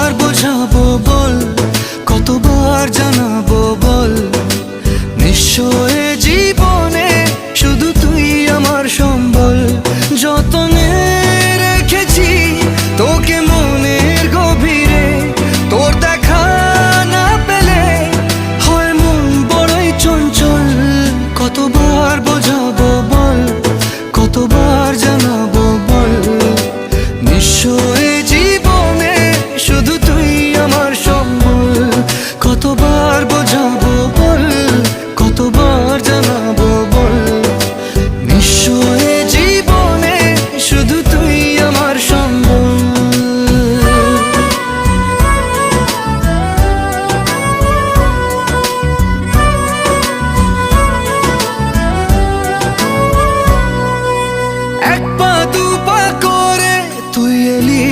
কতবার বোঝাবো বল, কতবার জানাবো বল, নিঃস্ব এ জীবনে শুধু তুই আমার সম্বল। যতনে রেখেছি তোকে মনের গভীরে, তোর দেখা না পেলে হয় মন বড়ই চঞ্চল। কতবার বোঝাবো বল, কতবার জানাবো বল, নিঃস্ব এ জীবনে শুধু তুই আমার সম্বল। কতবার বোঝাবো বল, কতবার জানাবো বল, নিঃস্ব এ জীবনে শুধু তুই আমার সম্বল। এক পা দু পা করে তুই এলি